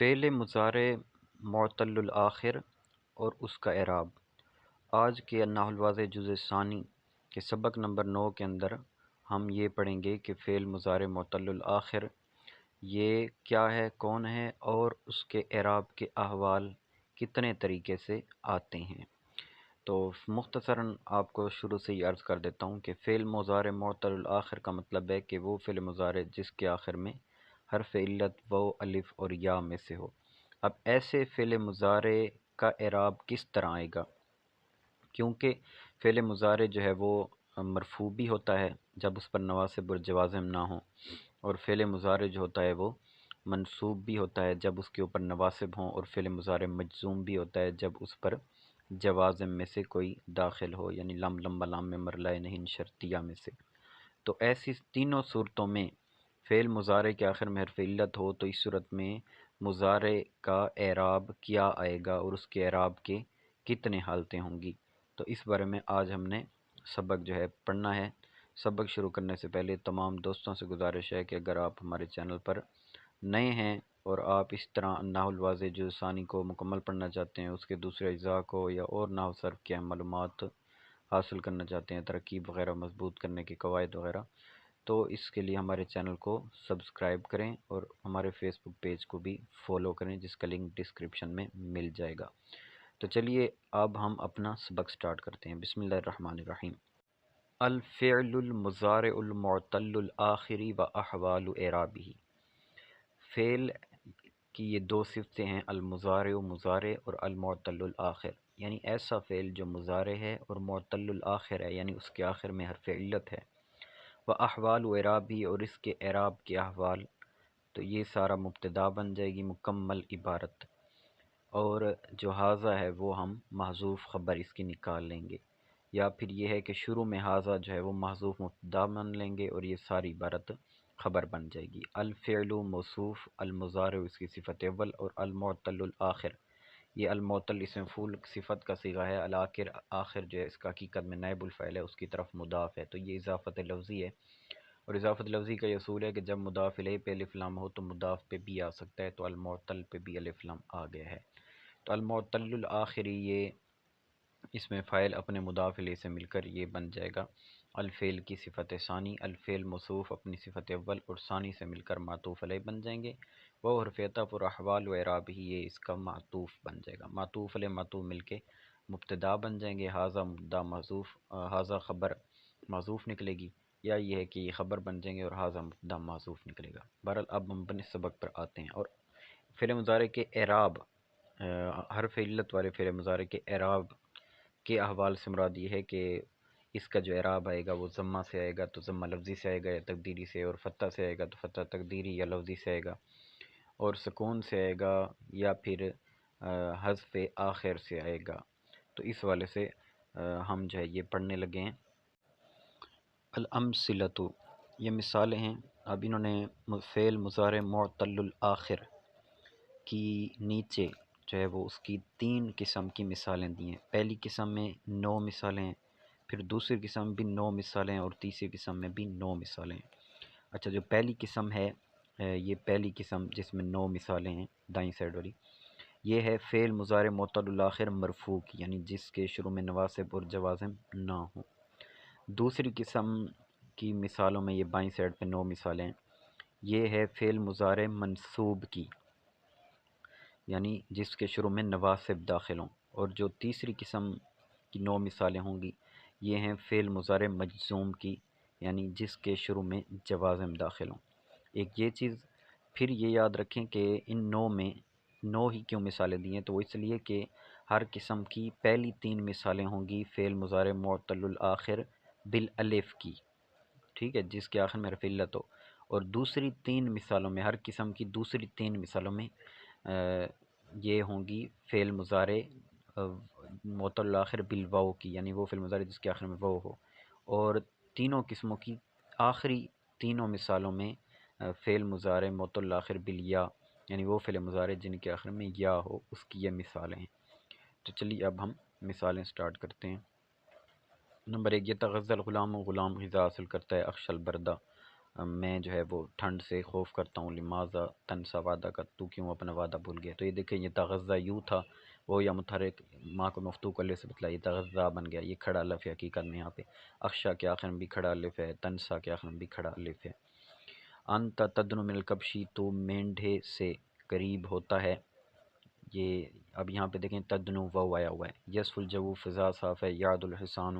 فعل مضارع معتل الآخر اور اس کا اعراب۔ آج کے النحو الواضح جزء ثانی کے سبق نمبر 9 کے اندر ہم یہ پڑھیں گے کہ فعل مضارع معتل الآخر یہ کیا ہے، کون ہے، اور اس کے اعراب کے احوال کتنے طریقے سے آتے ہیں۔ تو مختصراً آپ کو شروع سے یہ عرض کر دیتا ہوں کہ فعل مضارع معتل الآخر کا مطلب ہے کہ وہ فعل مضارع جس کے آخر میں حرف علت واو الف اور یا میں سے ہو۔ اب ایسے فعل مضارع کا اعراب کس طرح آئے گا، کیونکہ فعل مضارع جو ہے وہ مرفوع بھی ہوتا ہے جب اس پر نواصب اور جوازم نہ ہوں، اور فعل مضارع جو ہوتا ہے وہ منصوب بھی ہوتا ہے جب اس کے اوپر نواصب ہوں، اور فعل مضارع مجزوم بھی ہوتا ہے جب اس پر جوازم میں سے کوئی داخل ہو، یعنی لم لم لام میں مرلائے نہیں شرطیہ میں سے۔ تو ایسی تینوں صورتوں میں فعل مضارع کے آخر میں حرف علت ہو تو اس صورت میں مضارع کا اعراب کیا آئے گا اور اس کے اعراب کے کتنے حالتیں ہوں گی، تو اس بارے میں آج ہم نے سبق جو ہے پڑھنا ہے۔ سبق شروع کرنے سے پہلے تمام دوستوں سے گزارش ہے کہ اگر آپ ہمارے چینل پر نئے ہیں اور آپ اس طرح النحو الواضح جزء ثانی کو مکمل پڑھنا چاہتے ہیں، اس کے دوسرے اجزاء کو یا اور نحو صرف کی اہم معلومات حاصل کرنا چاہتے ہیں، ترکیب وغیرہ مضبوط کرنے کے قواعد وغیرہ، تو اس کے لیے ہمارے چینل کو سبسکرائب کریں اور ہمارے فیس بک پیج کو بھی فالو کریں جس کا لنک ڈسکرپشن میں مل جائے گا۔ تو چلیے اب ہم اپنا سبق سٹارٹ کرتے ہیں۔ بسم اللہ الرحمن الرحیم۔ الفعل المضارع المعتل الآخری و احوال اعرابہ۔ فعل کی یہ دو صفتیں ہیں، المضارع مضارع اور المعتل الآخر، یعنی ایسا فعل جو مضارع ہے اور معتل الآخر ہے، یعنی اس کے آخر میں حرف علت ہے، و احوال و اعرابی، اور اس کے اعراب کے احوال، تو یہ سارا مبتدا بن جائے گی مکمل عبارت، اور جو حاضہ ہے وہ ہم محذوف خبر اس کی نکال لیں گے، یا پھر یہ ہے کہ شروع میں حاضہ جو ہے وہ محذوف مبتدا مان لیں گے اور یہ ساری عبارت خبر بن جائے گی۔ الفعل موصوف، المضارع اس کی صفت اول، اور المعتل الآخر، یہ المعتل اسم مفعول صفت کا صیغہ ہے، الآخر آخر جو ہے اس کا حقیقت میں نائب الفاعل ہے، اس کی طرف مضاف ہے، تو یہ اضافت لفظی ہے، اور اضافت لفظی کا یہ اصول ہے کہ جب مضاف الیہ پہ الف لام ہو تو مضاف پہ بھی آ سکتا ہے، تو المعتل پہ بھی الف لام آ گیا ہے۔ تو المعتل الآخری یہ اس میں فاعل اپنے مضاف الیہ سے مل کر یہ بن جائے گا الفعل کی صفت ثانی، الفعل موصوف اپنی صفت اول اور ثانی سے مل کر معطوف علیہ بن جائیں گے، وہ حرف عطف اور احوال و اعراب ہی یہ اس کا معطوف بن جائے گا، معطوف علیہ معطوف مل کے مبتدا بن جائیں گے، حاذہ مبتدا محذوف، حاذہ خبر محذوف نکلے گی، یا یہ ہے کہ یہ خبر بن جائیں گے اور حاذہ مبتدا محذوف نکلے گا۔ بہرحال اب ہم اپنے سبق پر آتے ہیں، اور فعل مضارع کے اعراب، حرف علت والے فعل مضارع کے اعراب کے احوال سے مراد یہ ہے کہ اس کا جو اعراب آئے گا وہ ضمہ سے آئے گا تو ضمہ لفظی سے آئے گا یا تقدیری سے، اور فتح سے آئے گا تو فتح تقدیری یا لفظی سے آئے گا، اور سکون سے آئے گا یا پھر حذف آخر سے آئے گا۔ تو اس والے سے ہم جو ہے یہ پڑھنے لگے ہیں۔ الامثلۃ، یہ مثالیں ہیں۔ اب انہوں نے فعل مضارع معتل الآخر کی نیچے جو ہے وہ اس کی 3 قسم کی مثالیں دی ہیں۔ پہلی قسم میں 9 مثالیں ہیں، پھر دوسری قسم میں بھی 9 مثالیں ہیں، اور تیسری قسم میں بھی 9 مثالیں ہیں۔ اچھا، جو پہلی قسم ہے، یہ پہلی قسم جس میں 9 مثالیں ہیں دائیں سائڈ والی، یہ ہے فعل مضارع معتل الآخر مرفوع کی، یعنی جس کے شروع میں نواصب اور جوازم نہ ہوں۔ دوسری قسم کی مثالوں میں، یہ بائیں سائڈ پہ 9 مثالیں ہیں، یہ ہے فعل مضارع منصوب کی، یعنی جس کے شروع میں نواصب داخل ہوں، اور جو تیسری قسم کی 9 مثالیں ہوں گی یہ ہیں فعل مضارع مجزوم کی، یعنی جس کے شروع میں جوازم داخل ہوں۔ ایک یہ چیز پھر یہ یاد رکھیں کہ ان 9 میں 9 ہی کیوں مثالیں دی ہیں، تو وہ اس لیے کہ ہر قسم کی پہلی 3 مثالیں ہوں گی فعل مضارع معتل الآخر بالالف کی، ٹھیک ہے، جس کے آخر میں حرف علت ہو، اور دوسری 3 مثالوں میں، ہر قسم کی دوسری 3 مثالوں میں یہ ہوں گی فعل مضارع معتل الآخر بالواو کی، یعنی وہ فعل مضارع جس کے آخر میں واو ہو، اور تینوں قسموں کی آخری تینوں مثالوں میں فعل مضارع معتل الآخر بالیا، یعنی وہ فعل مضارع جن کے آخر میں یا ہو، اس کی یہ مثالیں ہیں۔ تو چلیے اب ہم مثالیں سٹارٹ کرتے ہیں۔ نمبر 1، یتغذى الغلام، غلام غذا حاصل کرتا ہے، اخشى البردہ، میں جو ہے وہ ٹھنڈ سے خوف کرتا ہوں، لماذا تنسا وعدہ کا، تو کیوں اپنا وعدہ بھول گیا. تو یہ دیکھیں یہ تغذہ یوں تھا، وہ یا متحرک ماں کو مفتوح کو الف سے بتلا، یہ تغذہ بن گیا، یہ کھڑا الف ہے حقیقت میں یہاں پہ. اخشا کے آخر میں بھی کھڑا الف ہے، تنسا کے آخر میں بھی کھڑا الف ہے. انت تدنو من الکبشی، تو مینڈھے سے قریب ہوتا ہے. یہ اب یہاں پہ دیکھیں تدنو واو آیا ہوا ہے. یسف الجو، فضا صاف ہے. یعد الحسان،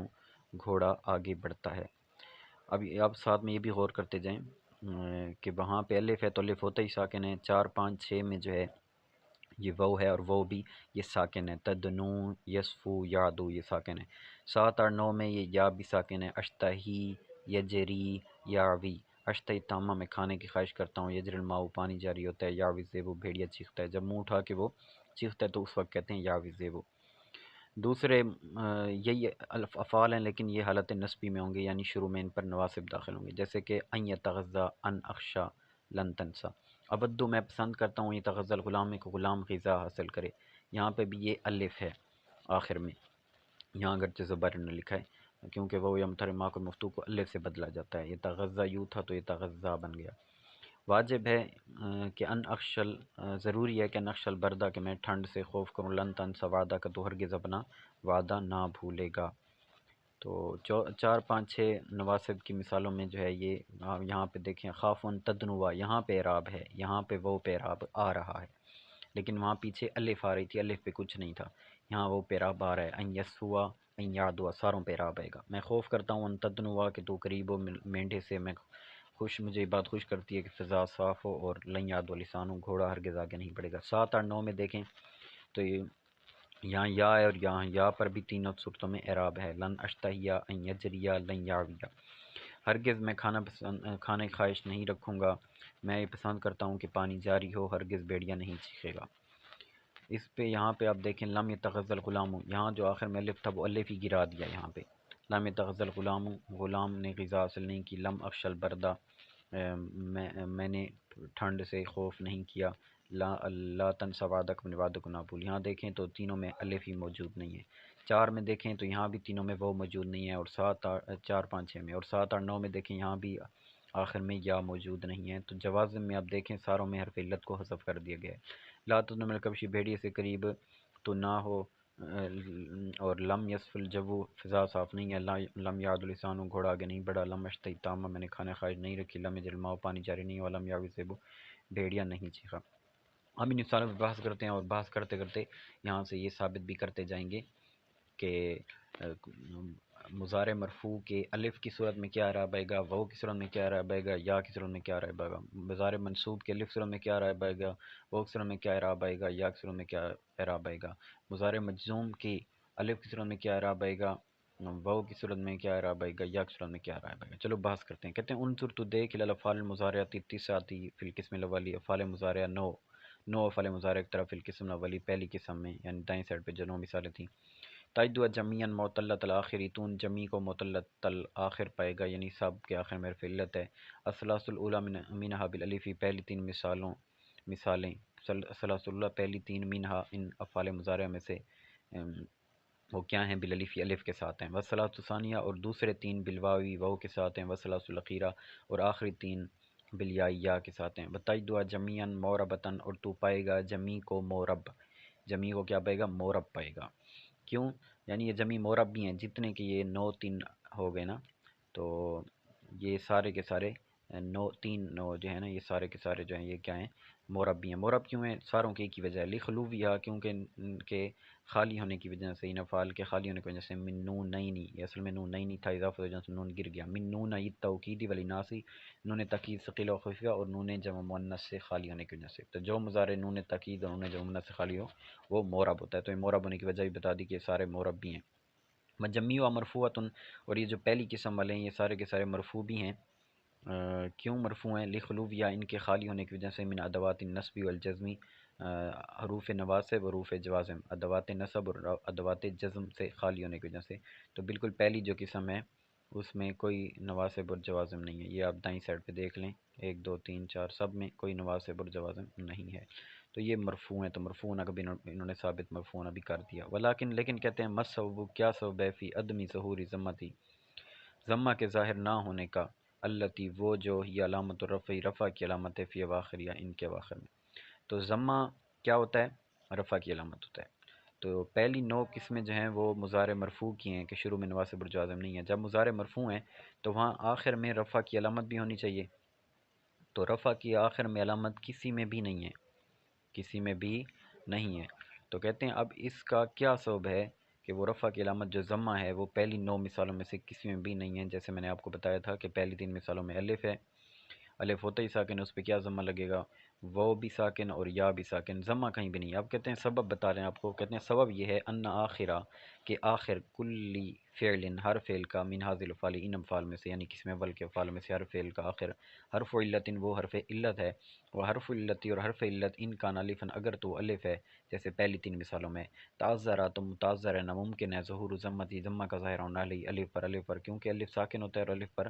گھوڑا آگے بڑھتا ہے. اب آپ ساتھ میں یہ بھی غور کرتے جائیں کہ وہاں پہ الف ہے تو الف ہوتا ہی ساکن ہے. 4 5 6 میں جو ہے یہ وو ہے، اور وو بھی یہ ساکن ہے. تدنو، یسفو، یعدو یہ ساکن ہے. 7 اور 9 میں یہ یا بھی ساکن ہے. اشتہی، یجری، یاوی. اشتہی تامہ میں کھانے کی خواہش کرتا ہوں. یجری الماء پانی جاری ہوتا ہے. یاوی زیبو بھیڑیا چیختا ہے. جب منہ اٹھا کے وہ چیختا ہے تو اس وقت کہتے ہیں یاوی زیبو. دوسرے یہی افعال ہیں لیکن یہ حالت نسبی میں ہوں گے، یعنی شروع میں ان پر نواسب داخل ہوں گے، جیسے کہ ان یتغذا، ان اخشا، لن تنسا. ابدو میں پسند کرتا ہوں، یتغذا الغلام کو غلام غذا حاصل کرے. یہاں پہ بھی یہ الف ہے آخر میں، یہاں اگرچہ زبر نے لکھا ہے کیونکہ وہ یمتر ماں کو مفتوح کو الف سے بدلا جاتا ہے. یہ تغذا یوں تھا تو یہ تغذا بن گیا. واجب ہے کہ ان اخشل، ضروری ہے کہ ان اخشل بردہ کہ میں ٹھنڈ سے خوف کروں. لن تنسا وعدہ کا، تو ہرگز اپنا وعدہ نہ بھولے گا. تو 4 5 6 نواسب کی مثالوں میں جو ہے یہ یہاں پہ دیکھیں خافن تدنوا، یہاں پہ اعراب ہے، یہاں پہ وہ پہ اعراب آ رہا ہے، لیکن وہاں پیچھے الف آ رہی تھی، الف پہ کچھ نہیں تھا. یہاں وہ پہ اعراب آ رہا ہے. ان یسوا، ان یادوا ساروں پہ اعراب آئے گا. میں خوف کرتا ہوں ان تدنوا کہ تو قریب ہو مینڈھے سے. میں مجھے یہ بات خوش کرتی ہے کہ فضا صاف ہو، اور لن یاد و لسان ہو، گھوڑا ہرگز آگے نہیں بڑھے گا. 7 اور 9 میں دیکھیں تو یہ یہاں یا ہے، اور یہاں یا پر بھی تینوں صورتوں میں اعراب ہے. لن اشتہیا، ان یجریا، لن یاویا. ہرگز میں کھانے کی خواہش نہیں رکھوں گا. میں یہ پسند کرتا ہوں کہ پانی جاری ہو. ہرگز بیڑیا نہیں چیخے گا. اس پہ یہاں پہ آپ دیکھیں لم یتغذى الغلام، یہاں جو آخر میں الف تھا وہ الف ہی گرا دیا یہاں پہ. لم یتغذى الغلام، غلام نے غذا حاصل نہیں کی. لم اخشل بردہ، میں نے ٹھنڈ سے خوف نہیں کیا. لا تنسا وعدک، اپنے وعدے کو نہ بھول. یہاں دیکھیں تو تینوں میں الف ہی موجود نہیں ہے. 4 میں دیکھیں تو یہاں بھی تینوں میں وہ موجود نہیں ہے، اور 4 5 6 میں، اور 7 اور 9 میں دیکھیں یہاں بھی آخر میں یا موجود نہیں ہے. تو جوازم میں آپ دیکھیں ساروں میں حرف علت کو حذف کر دیا گیا ہے. لا تدن من الکبشی، بھیڑیے سے قریب تو نہ ہو. اور لم یسف الجو، فضا صاف نہیں ہے. لم یعد لسان، گھوڑا آگے نہیں بڑھا. لم اشتہی تامہ، میں نے کھانے خواہش نہیں رکھی. لم یجری الماء، پانی جاری نہیں ہوا. لم یاوی زیبو، بھیڑیا نہیں چیخا. ہم ان مثالوں پہ بحث کرتے ہیں، اور بحث کرتے کرتے یہاں سے یہ ثابت بھی کرتے جائیں گے کہ مضارع مرفوع کے الف کی صورت میں کیا اعراب آئے گا، واو کی صورت میں کیا اعراب آئے گا، یا کی صورت میں کیا اعراب آئے گا. مضارع منصوب کے الف صورت میں کیا اعراب آئے گا، واو کی صورت میں کیا اعراب آئے گا، یا کی صورت میں کیا اعراب آئے گا. مضارع مجزوم کی الف کی صورت میں کیا اعراب آئے گا، واو کی صورت میں کیا اعراب آئے گا، یا کی صورت میں کیا اعراب آئے گا. چلو بحث کرتے ہیں. کہتے ہیں انظر، تو دیکھ، الافعال المضارعۃ التسعۃ فی القسم الاولی، افعال مضارعہ 9 افعال مضارع کی طرف القسم الاولی، پہلی قسم میں، یعنی دائیں سائڈ پہ جو 9 مثالیں تھیں. تجدو جمیعا معطلۃ الآخر، تون جمی کو معطلۃ الآخر پائے گا، یعنی سب کے آخر میں حرف علت ہے. الثلاث الاولی منہا بالالف، پہلی 3 مثالیں. الثلاث الاولی پہلی 3 منہا ان افعال مضارع میں سے وہ کیا ہیں، بالالف الف کے ساتھ ہیں. والثلاث الثانیہ، اور دوسرے 3 بالواوی واو کے ساتھ ہیں. والثلاث الاخیرہ، اور آخری 3 بالیاء یا کے ساتھ ہیں. بتجدو جمیعا موربتاً، اور تو پائے گا جمی کو مورب. جمی کو کیا پائے گا، مورب پائے گا. کیوں، یعنی یہ جمی مورب بھی ہیں جتنے کہ یہ 9 3 ہو گئے نا، تو یہ سارے کے سارے 9 جو ہے نا، یہ سارے کے سارے جو ہیں یہ کیا ہیں، مورب بھی ہیں. مورب کیوں ہیں، ساروں کی ایک ہی وجہ ہے. لخلوفیہا، کیونکہ ان کے خالی ہونے کی وجہ سے، ان افعال کے خالی ہونے کی وجہ سے. من نون نینی، یہ اصل میں نون نینی تھا، اضافہ وجہ سے نون گر گیا. من نون توکیدی ولی ناسی، نون تاکید ثقیل و خفیہ، اور نون جمع مؤنث سے خالی ہونے کی وجہ سے. تو جو مضارع نون تاکید اور نون جمع مؤنث سے خالی ہو وہ مورب ہوتا ہے. تو یہ مورب ہونے کی وجہ بھی بتا دی کہ یہ سارے مورب بھی ہیں. مجمی و مرفوعۃ، اور یہ جو پہلی قسم والے ہیں یہ سارے کے سارے مرفوع بھی ہیں. کیوں مرفوع ہیں، لخلوف، یا ان کے خالی ہونے کی وجہ سے. من ادوات النصب والجزم، حروف نواسب و حروف جوازم، ادوات نصب اور ادوات جزم سے خالی ہونے کی وجہ سے. تو بالکل پہلی جو قسم ہے اس میں کوئی نواسب اور جوازم نہیں ہے. یہ آپ دائیں سائڈ پہ دیکھ لیں، 1 2 3 4 سب میں کوئی نواسب اور جوازم نہیں ہے. تو یہ مرفوع ہیں. تو مرفوع نہ کبھی انہوں نے ثابت مرفوع نہ بھی کر دیا. ولیکن لیکن کہتے ہیں سبب، کیا سبب ہے، فی عدم ظہور ضمتی، ضمہ کے ظاہر نہ ہونے کا. التی وہ جو یہ علامت الرفع رفع کی علامت ہے فی اواخر یا ان کے اواخر میں۔ تو ضمہ کیا ہوتا ہے؟ رفع کی علامت ہوتا ہے۔ تو پہلی 9 قسمیں جو ہیں وہ مضارع مرفوع کی ہیں کہ شروع میں نواسب الجازم نہیں ہے۔ جب مضارع مرفوع ہیں تو وہاں آخر میں رفع کی علامت بھی ہونی چاہیے، تو رفع کی آخر میں علامت کسی میں بھی نہیں ہے، کسی میں بھی نہیں ہے۔ تو کہتے ہیں اب اس کا کیا سبب ہے کہ وہ رفع کی علامت جو ضمہ ہے وہ پہلی 9 مثالوں میں سے کسی میں بھی نہیں ہے۔ جیسے میں نے آپ کو بتایا تھا کہ پہلی 3 مثالوں میں الف ہے، الف ہوتا ہی ساکن، اس پہ کیا ضمہ لگے گا؟ وہ بھی ساکن اور یا بھی ساکن، ضمہ کہیں بھی نہیں۔ اب کہتے ہیں سبب بتا رہے ہیں آپ کو، کہتے ہیں سبب یہ ہے ان آخرہ کہ آخر کلی فعل ہر فعل کا من هذه الافعال ان افعال میں سے، یعنی قسم اول کے افعال میں سے ہر فعل کا آخر حرف علت وہ حرف علت ہے، وہ حرف علت اور حرف علت ان کا الفا اگر تو الف ہے، جیسے پہلی 3 مثالوں میں تعذرا تو متعذر ہے، ناممکن ہے ظہور ضمتی ضمہ کا ظاہر ہونا علی الف پر کیونکہ الف ساکن ہوتا ہے اور الف پر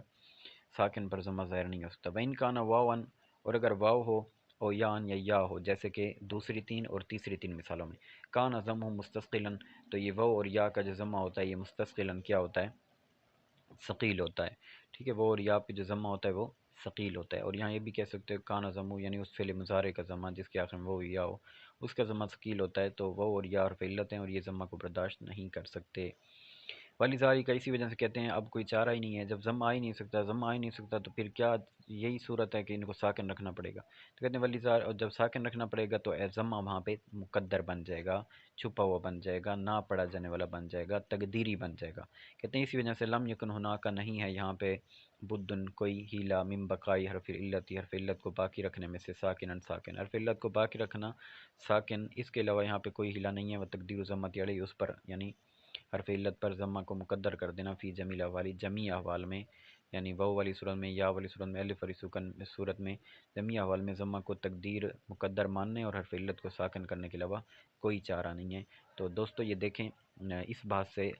ساکن پر ضمہ ظاہر نہیں ہو سکتا۔ وَإِن كَانَ واون، اور اگر واو ہو او یان یا یا ہو، جیسے کہ دوسری 3 اور تیسری 3 مثالوں میں کان ضمہ مستثقلا، تو یہ واو اور یا کا جو ضمہ ہوتا ہے یہ مستثقلا کیا ہوتا ہے؟ ثقیل ہوتا ہے، ٹھیک ہے۔ وہ اور یا پہ جو ضمہ ہوتا ہے وہ ثقیل ہوتا ہے۔ اور یہاں یہ بھی کہہ سکتے ہو کان ضمہ یعنی اس فعل مضارع کا ضمہ جس کے آخر میں وہ یا ہو، اس کا ضمہ ثقیل ہوتا ہے، تو وہ اور یا حرف علت ہیں اور یہ ضمہ کو برداشت نہیں کر سکتے۔ والی کا اسی وجہ سے کہتے ہیں اب کوئی چارہ ہی نہیں ہے، جب ضمہ آ ہی نہیں سکتا، ضمہ آ ہی نہیں سکتا تو پھر کیا یہی صورت ہے کہ ان کو ساکن رکھنا پڑے گا۔ تو کہتے ہیں ولی اور جب ساکن رکھنا پڑے گا تو ضمہ وہاں پہ مقدر بن جائے گا، چھپا ہوا بن جائے گا، نہ پڑھا جانے والا بن جائے گا، تقدیری بن جائے گا۔ کہتے ہیں اسی وجہ سے لم یکن ہونا کا نہیں ہے یہاں پہ بدن کوئی ہیلا من بقائی حرف علت، حرف علت کو باقی رکھنے میں سے ساکن ساکن، حرف علت کو باقی رکھنا ساکن، اس کے علاوہ یہاں پہ کوئی ہیلا نہیں ہے۔ وہ تقدیر ضمت علیہ اس پر یعنی حرف علت پر ضمہ کو مقدر کر دینا فی جمیع احوال جمیع احوال میں، یعنی واو والی صورت میں، یا والی صورت میں، الف والی صورت میں، جمیع احوال میں ضمہ کو تقدیر مقدر ماننے اور حرف علت کو ساکن کرنے کے علاوہ کوئی چارہ نہیں ہے۔ تو دوستو یہ دیکھیں اس بات سے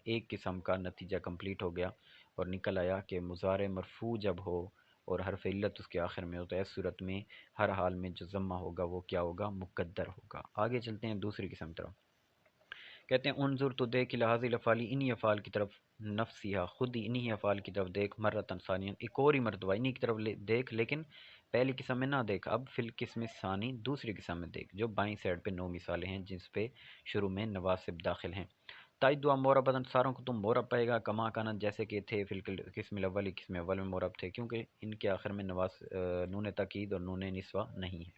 ایک قسم کا نتیجہ کمپلیٹ ہو گیا اور نکل آیا کہ مضارع مرفوع جب ہو اور حرف علت اس کے آخر میں ہوتا ہے، اس صورت میں ہر حال میں جو ضمہ ہوگا وہ کیا ہوگا؟ مقدر ہوگا۔ آگے چلتے ہیں دوسری قسم طرف۔ کہتے ہیں انظر تو دیکھ لحاظ الافعال انہی افعال کی طرف، نفسیہ خود ہی انہی افعال کی طرف دیکھ، مرتن ثانیہ ایک اور ہی مرتبہ انہی کی طرف دیکھ، لیکن پہلی قسم میں نہ دیکھ، اب فی القسم ثانی دوسری قسم میں دیکھ جو بائیں سائڈ پہ 9 مثالیں ہیں جس پہ شروع میں نواسب داخل ہیں۔ تائید دعا موربتاً ساروں کو تم مورب پائے گا، کما کانت جیسے کہ تھے فی القسم الاول، قسم اول میں مورب تھے کیونکہ ان کے آخر میں نون تاکید اور نون نسوہ نہیں ہے۔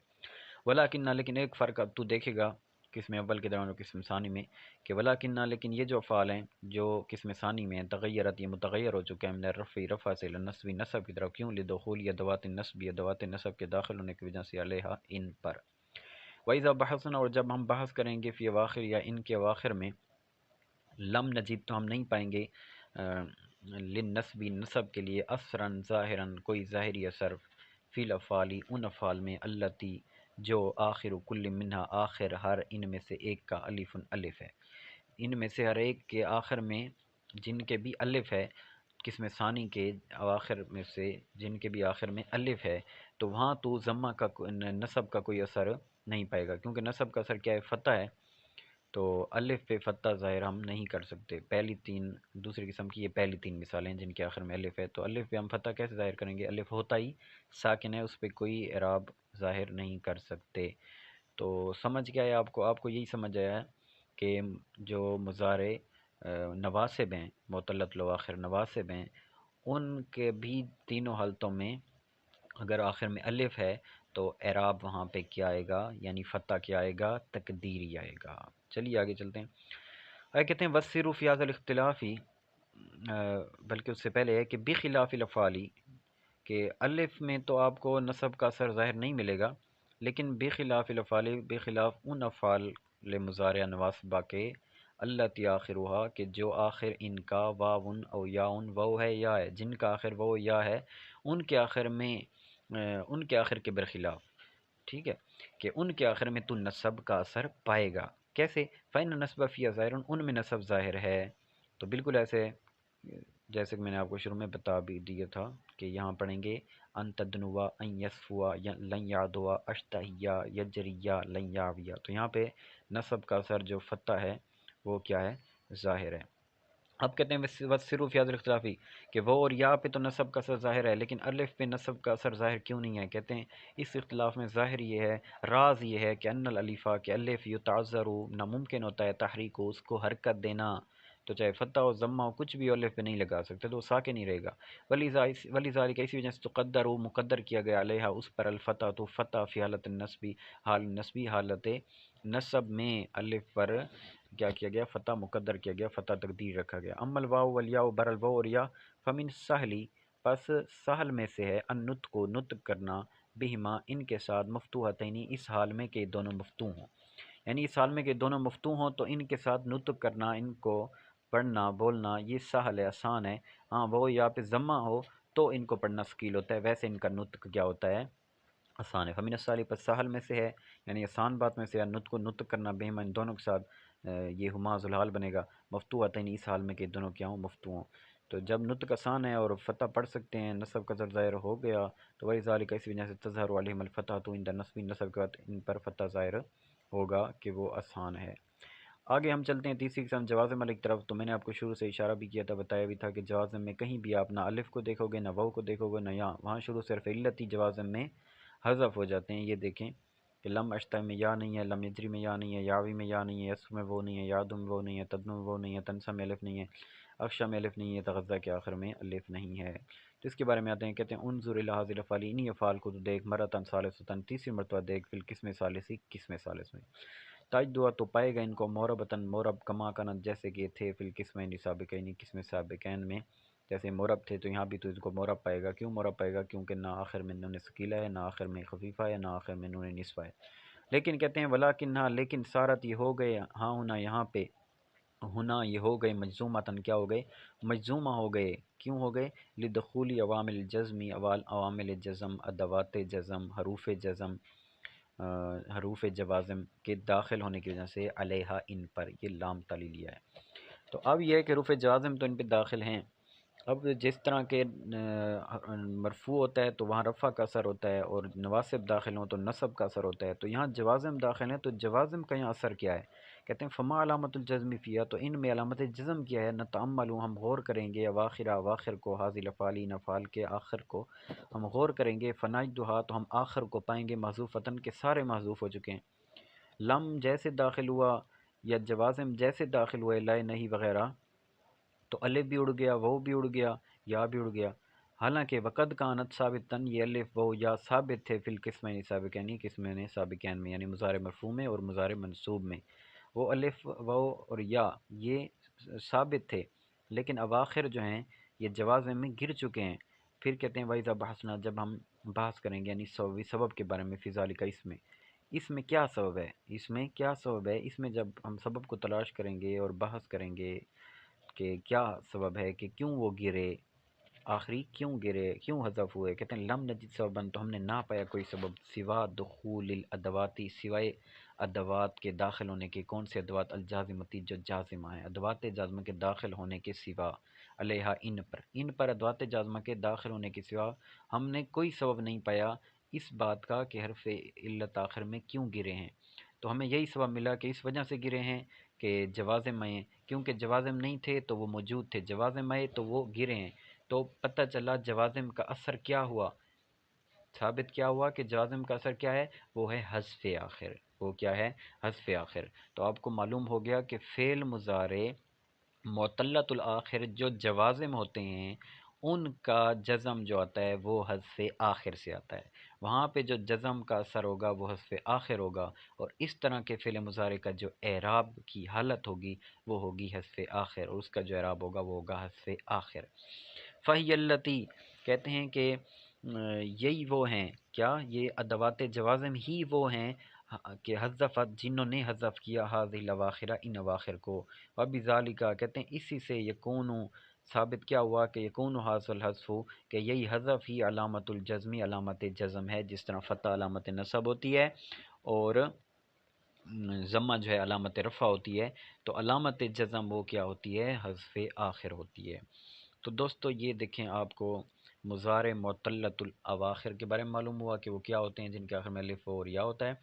ولیکن لیکن ایک فرق اب تو دیکھے گا قسم اول کے دوران اور قسم ثانی میں کہ ولیکن لیکن یہ جو افعال ہیں جو قسم ثانی میں ہیں تغیرت، یہ متغیر ہو چکے ہیں من الرفع رفع سے نصبی نصب کی طرف، کیوں؟ لدخول یا ادوات النصب یا ادوات نصب کے داخل ہونے کی وجہ سے علیہا ان پر۔ وَإِذَا بَحَثْنَا، اور جب ہم بحث کریں گے فی اواخر یا ان کے اواخر میں، لم نجد تو ہم نہیں پائیں گے للنصبی نصب کے لیے اثراً ظاہراً کوئی ظاہری اثر فی الافعال ان افعال میں التی جو آخر کل منہا آخر ہر ان میں سے ایک کا الف الف ہے، ان میں سے ہر ایک کے آخر میں جن کے بھی الف ہے، قسم ثانی کے آخر میں سے جن کے بھی آخر میں الف ہے، تو وہاں تو ضمہ کا نصب کا کوئی اثر نہیں پائے گا کیونکہ نصب کا اثر کیا ہے؟ فتح ہے، تو الف پہ فتح ظاہر ہم نہیں کر سکتے۔ پہلی 3 دوسری قسم کی یہ پہلی 3 مثالیں جن کے آخر میں الف ہے، تو الف پہ ہم فتح کیسے ظاہر کریں گے؟ الف ہوتا ہی ساکن ہے، اس پہ کوئی اعراب ظاہر نہیں کر سکتے۔ تو سمجھ گیا ہے آپ کو؟ آپ کو یہی سمجھ آیا ہے کہ جو مضارع نواسب ہیں، معتلۃ الاواخر نواسب ہیں، ان کے بھی تینوں حالتوں میں اگر آخر میں الف ہے تو اعراب وہاں پہ کیا آئے گا؟ یعنی فتح کیا آئے گا؟ تقدیری آئے گا۔ چلیے آگے چلتے ہیں۔ آگے کہتے ہیں وَالسِّرُّ فِي هَذَا الْاخْتِلَافِ، بلکہ اس سے پہلے ہے کہ بخلاف الافعال، کہ الف میں تو آپ کو نصب کا اثر ظاہر نہیں ملے گا، لیکن بخلاف الافعال بخلاف ان افعال مضارع نواسبہ کے التی آخرها کہ جو آخر ان کا واون او یاون، واو ہے یا ہے، جن کا آخر واو یا ہے ان کے آخر میں ان کے آخر کے برخلاف، ٹھیک ہے، کہ ان کے آخر میں تو نصب کا اثر پائے گا۔ کیسے؟ فَإِنَّ النَّصْبَ فِيهَا ظَاهِرٌ، ان میں نصب ظاہر ہے، تو بالکل ایسے جیسے کہ میں نے آپ کو شروع میں بتا بھی دیا تھا کہ یہاں پڑھیں گے ان تدنوا ان یصفوا لن یعدوا اشتہیا یجریا لن یعویا، تو یہاں پہ نصب کا اثر جو فتح ہے وہ کیا ہے؟ ظاہر ہے۔ اب کہتے ہیں وَالسِّرُّ فِي هَذِا الْاخْتِلَافِ کہ وہ اور یا پہ تو نصب کا اثر ظاہر ہے، لیکن الف پہ نصب کا اثر ظاہر کیوں نہیں ہے؟ کہتے ہیں اس اختلاف میں ظاہر یہ ہے، راز یہ ہے کہ ان الالفا کہ الف یتعذر ناممکن ہوتا ہے تحریک اس کو حرکت دینا، تو چاہے فتح ہو ضمہ ہو کچھ بھی الف پہ نہیں لگا سکتے تو وہ ساکن نہیں رہے گا۔ ولیذالک اسی وجہ سے تقدر مقدر کیا گیا علیہ اس پر الفتح تو فتح فی حالت النصبی حالت نصب میں الف پر کیا کیا گیا؟ فتح مقدر کیا گیا، فتح تقدیر رکھا گیا۔ اما الواو والیاء بر الواو اور یا فمن سہلی پس سہل میں سے ہے ان نطق کو نطق کرنا بہما ان کے ساتھ مفتوحتین اس حال میں کہ دونوں مفتوح ہوں، یعنی اس حال میں کہ دونوں مفتوح ہوں تو ان کے ساتھ نطق کرنا، ان کو پڑھنا بولنا یہ سہل ہے، آسان ہے۔ ہاں وہ یا پہ ضمہ ہو تو ان کو پڑھنا ثقیل ہوتا ہے، ویسے ان کا نطق کیا ہوتا ہے؟ آسان ہے۔ فمن السہل پس سہل میں سے ہے، یعنی آسان بات میں سے ہے نطق کو نطق کرنا بہما ان دونوں کے ساتھ، یہ ہما ذوالحال بنے گا، مفتوحتین اس حال میں کہ دونوں کیا ہوں؟ مفتوح ہوں۔ تو جب نطق آسان ہے اور فتح پڑھ سکتے ہیں، نصب کا ظاہر ظاہر ہو گیا تو وَلِذَالِکَ اس وجہ سے تظہر علیہم الفتح عند نصب نصب کے بعد ان پر فتح ظاہر ہوگا کہ وہ آسان ہے۔ آگے ہم چلتے ہیں تیسری قسم جوازم والی طرف۔ تو میں نے آپ کو شروع سے اشارہ بھی کیا تھا، بتایا بھی تھا کہ جوازم میں کہیں بھی آپ نہ الف کو دیکھو گے، نہ واو کو دیکھو گے، نہ یا، وہاں شروع صرف علت ہی جوازم میں حذف ہو جاتے ہیں۔ یہ دیکھیں کہ لم اشتہ میں یا نہیں ہے، لم یجری میں یا نہیں ہے، یاوی میں یا نہیں ہے، یسف میں وہ نہیں ہے، یادم میں وہ نہیں ہے، تدنو میں وہ نہیں ہے، تنسا میں الف نہیں ہے، اکشا میں الف نہیں ہے، تغذہ کے آخر میں الف نہیں ہے۔ تو اس کے بارے میں آتے ہیں، کہتے ہیں انظر الی ھذی الافعال انہی افعال کو تو دیکھ مرتن ثالثۃ تیسری مرتبہ دیکھ فی القسم ثالثی قسم ثالث میں، تجدوا تو پائے گا ان کو موربتاً مورب کما کنت جیسے کہ تھے فی القسمین سابقین قسم سابقین میں، جیسے مورب تھے تو یہاں بھی تو اس کو مورب پائے گا۔ کیوں مورب پائے گا؟ کیونکہ نہ آخر میں نون ثقیلہ ہے، نہ آخر میں خفیفہ ہے، نہ آخر میں نون نسوہ ہے۔ لیکن کہتے ہیں ولیکن ہاں لیکن سارت یہ ہو گئے ہاں ہونا یہاں پہ، ہونا یہ ہو گئے مجزومتاً کیا ہو گئے؟ مجزومہ ہو گئے۔ کیوں ہو گئے؟ لدخولی عوامل الجزمی عوامل جزم ادوات جزم حروف جوازم کے داخل ہونے کی وجہ سے علیہ ان پر، یہ لام تعلیل لیا ہے۔ تو اب یہ ہے کہ حروف جوازم تو ان پہ داخل ہیں۔ اب جس طرح کے مرفوع ہوتا ہے تو وہاں رفع کا اثر ہوتا ہے، اور نواسب داخل ہوں تو نصب کا اثر ہوتا ہے، تو یہاں جوازم داخل ہیں تو جوازم کا یہاں اثر کیا ہے؟ کہتے ہیں فما علامت الجزم فیہ تو ان میں علامت جزم کیا ہے؟ نتعمل ہم غور کریں گے اواخر کو حاضی الافعال ان افعال کے آخر کو ہم غور کریں گے، فنجدھا تو ہم آخر کو پائیں گے محذوفتاً کے سارے محذوف ہو چکے ہیں، لم جیسے داخل ہوا یا جوازم جیسے داخل ہوئے لائے نہیں وغیرہ تو الف بھی اڑ گیا، وہ بھی اڑ گیا، یا بھی اڑ گیا، حالانکہ وقد کانت ثابتاً یہ الف وہ یا ثابت تھے فی القسمین سابقین قسمین سابقین میں، یعنی مضارع مرفوع میں اور مضارع منصوب میں، وہ الف وہ اور یا یہ ثابت تھے، لیکن اواخر جو ہیں یہ جوازم میں گر چکے ہیں۔ پھر کہتے ہیں وَإِذَا بَحَثْنَا جب ہم بحث کریں گے یعنی سبب کے بارے میں، فی ذالک اس میں کیا سبب ہے، اس میں کیا سبب ہے، اس میں جب ہم سبب کو تلاش کریں گے اور بحث کریں گے کہ کیا سبب ہے کہ کیوں وہ گرے، آخری کیوں گرے، کیوں حذف ہوئے، کہتے ہیں لم نجد سبباً تو ہم نے نہ پایا کوئی سبب سوا دخول الادواتی سوائے ادوات کے داخل ہونے کے، کون سے ادوات؟ الجازمتی جو جازمہ ہیں، ادوات جازمہ کے داخل ہونے کے سوا، علیہ ان پر ادوات جازمہ کے داخل ہونے کے سوا ہم نے کوئی سبب نہیں پایا اس بات کا کہ حرف علت آخر میں کیوں گرے ہیں۔ تو ہمیں یہی سبب ملا کہ اس وجہ سے گرے ہیں کہ جوازم آئے، کیونکہ جوازم نہیں تھے تو وہ موجود تھے، جوازم آئے تو وہ گرے ہیں، تو پتہ چلا جوازم کا اثر کیا ہوا، ثابت کیا ہوا کہ جوازم کا اثر کیا ہے؟ وہ ہے حذف آخر، وہ کیا ہے؟ حذف آخر۔ تو آپ کو معلوم ہو گیا کہ فعل مضارع معطلۃ الآخر جو جوازم ہوتے ہیں ان کا جزم جو آتا ہے وہ حذف آخر سے آتا ہے، وہاں پہ جو جزم کا اثر ہوگا وہ حذف آخر ہوگا، اور اس طرح کے فعل مضارع کا جو اعراب کی حالت ہوگی وہ ہوگی حذف آخر، اور اس کا جو اعراب ہوگا وہ ہوگا حذف آخر۔ فہی التی کہتے ہیں کہ یہی وہ ہیں، کیا یہ ادوات جوازم ہی وہ ہیں کہ حذفت جنہوں نے حذف کیا هذه الاواخر ان اواخر کو، وبذالک کہتے ہیں اسی سے یکون ثابت کیا ہوا کہ یکون حاصل الحذف کہ یہی حذف ہی علامت الجزمی علامت جزم ہے، جس طرح فتح علامت نصب ہوتی ہے اور ضمہ جو ہے علامت رفع ہوتی ہے، تو علامت جزم وہ کیا ہوتی ہے؟ حذف آخر ہوتی ہے۔ تو دوستو یہ دیکھیں آپ کو مضارع معطلۃ الاواخر کے بارے میں معلوم ہوا کہ وہ کیا ہوتے ہیں، جن کے آخر میں الف اور یا ہوتا ہے،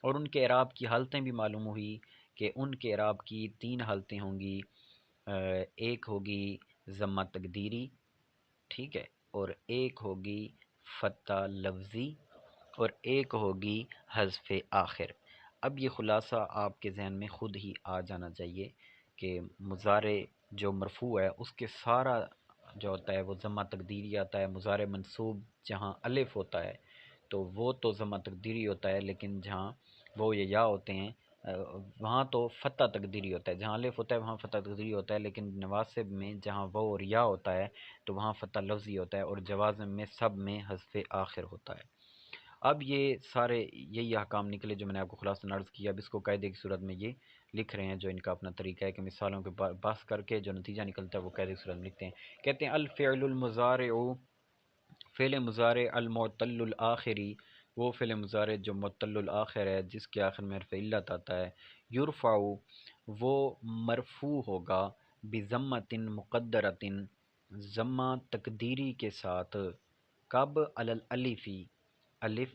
اور ان کے اعراب کی حالتیں بھی معلوم ہوئی کہ ان کے اعراب کی 3 حالتیں ہوں گی، ایک ہوگی ضمہ تقدیری، ٹھیک ہے، اور ایک ہوگی فتح لفظی، اور ایک ہوگی حذف آخر۔ اب یہ خلاصہ آپ کے ذہن میں خود ہی آ جانا چاہیے کہ مضارع جو مرفوع ہے اس کے سارا جو ہوتا ہے وہ ضمہ تقدیری آتا ہے۔ مضارع منصوب جہاں الف ہوتا ہے تو وہ تو ضمہ تقدیری ہوتا ہے، لیکن جہاں وہ یا ہوتے ہیں وہاں تو فتح تقدیری ہوتا ہے۔ جہاں الف ہوتا ہے وہاں فتح تقدیری ہوتا ہے، لیکن نواسب میں جہاں وہ اور یا ہوتا ہے تو وہاں فتح لفظی ہوتا ہے، اور جوازم میں سب میں حذف آخر ہوتا ہے۔ اب یہ سارے یہی احکام نکلے جو میں نے آپ کو خلاصہ عرض کیا۔ اب اس کو قاعدے کی صورت میں یہ لکھ رہے ہیں، جو ان کا اپنا طریقہ ہے کہ مثالوں کے بحث کر کے جو نتیجہ نکلتا ہے وہ قاعدے کی صورت میں لکھتے ہیں۔ کہتے ہیں الفعل المضارع، فعل مضارع المعتل الآخری، وہ فعل مضارع جو معتل الآخر ہے، جس کے آخر میں حرف علت آتا ہے، یرفع، وہ مرفوع ہوگا بضمۃ مقدرۃ، ضمہ تقدیری کے ساتھ، کب علی الالفی، الف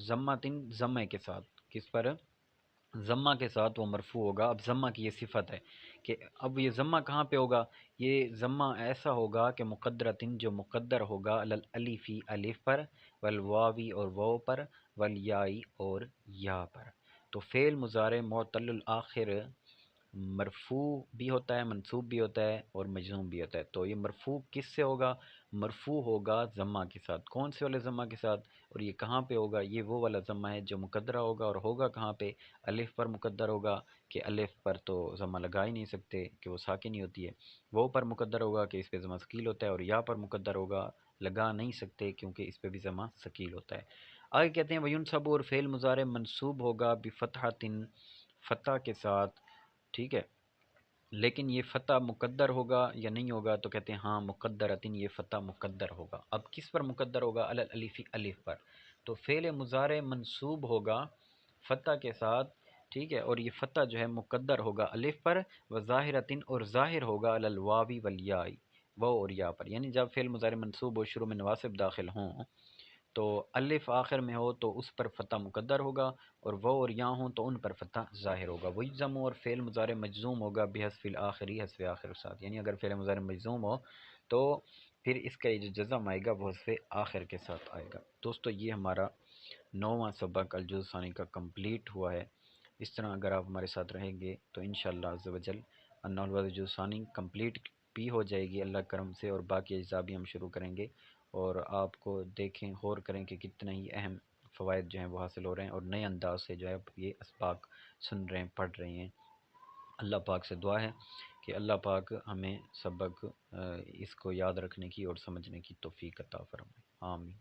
ضمۃ، ضمے کے ساتھ، کس پر؟ ضمہ کے ساتھ وہ مرفوع ہوگا۔ اب ضمہ کی یہ صفت ہے کہ اب یہ ضمہ کہاں پہ ہوگا؟ یہ ضمہ ایسا ہوگا کہ مقدرتن، جو مقدر ہوگا، علی الالفی، الف پر، والواوی اور واو پر، والیائی اور یا پر۔ تو فعل مضارع معتل الآخر مرفوع بھی ہوتا ہے، منصوب بھی ہوتا ہے اور مجزوم بھی ہوتا ہے۔ تو یہ مرفوع کس سے ہوگا؟ مرفوع ہوگا ضمہ کے ساتھ۔ کون سے والے ضمہ کے ساتھ؟ اور یہ کہاں پہ ہوگا؟ یہ وہ والا ضمہ ہے جو مقدرہ ہوگا، اور ہوگا کہاں پہ؟ الف پر مقدر ہوگا کہ الف پر تو ضمہ لگا ہی نہیں سکتے کہ وہ ساکن ہی ہوتی ہے۔ وہ پر مقدر ہوگا کہ اس پہ ضمہ ثقیل ہوتا ہے، اور یا پر مقدر ہوگا لگا نہیں سکتے کیونکہ اس پہ بھی ضمہ ثقیل ہوتا ہے۔ آگے کہتے ہیں وَيُنْصَبُ، اور فعل مضارع منصوب ہوگا بفتحۃ، فتح کے ساتھ، ٹھیک ہے، لیکن یہ فتح مقدر ہوگا یا نہیں ہوگا؟ تو کہتے ہیں ہاں مقدرتن، یہ فتح مقدر ہوگا۔ اب کس پر مقدر ہوگا؟ علی الالف، الف پر۔ تو فعل مضارع منصوب ہوگا فتح کے ساتھ، ٹھیک ہے، اور یہ فتح جو ہے مقدر ہوگا الف پر، وظاہرتن، اور ظاہر ہوگا علی الواوی والیاء، واو اور یا پر۔ یعنی جب فعل مضارع منصوب ہو، شروع میں نواسب داخل ہوں، تو الف آخر میں ہو تو اس پر فتح مقدر ہوگا، اور وہ اور یا ہوں تو ان پر فتح ظاہر ہوگا۔ ویجزم، اور فعل مضارع مجزوم ہوگا بحذف الآخری، حذف آخر کے ساتھ۔ یعنی اگر فعل مضارع مجزوم ہو تو پھر اس کا یہ جو جزم آئے گا وہ حذف آخر کے ساتھ آئے گا۔ دوستو یہ ہمارا 9واں سبق الجزء الثانی کا کمپلیٹ ہوا ہے۔ اس طرح اگر آپ ہمارے ساتھ رہیں گے تو انشاءاللہ عز و جل النحو الجزء الثانی کمپلیٹ بھی ہو جائے گی اللہ کرم سے، اور باقی اجزاء بھی ہم شروع کریں گے، اور آپ کو دیکھیں غور کریں کہ کتنے ہی اہم فوائد جو ہیں وہ حاصل ہو رہے ہیں، اور نئے انداز سے جو ہے یہ اسباق سن رہے ہیں، پڑھ رہے ہیں۔ اللہ پاک سے دعا ہے کہ اللہ پاک ہمیں سبق اس کو یاد رکھنے کی اور سمجھنے کی توفیق عطا فرمائے، آمین۔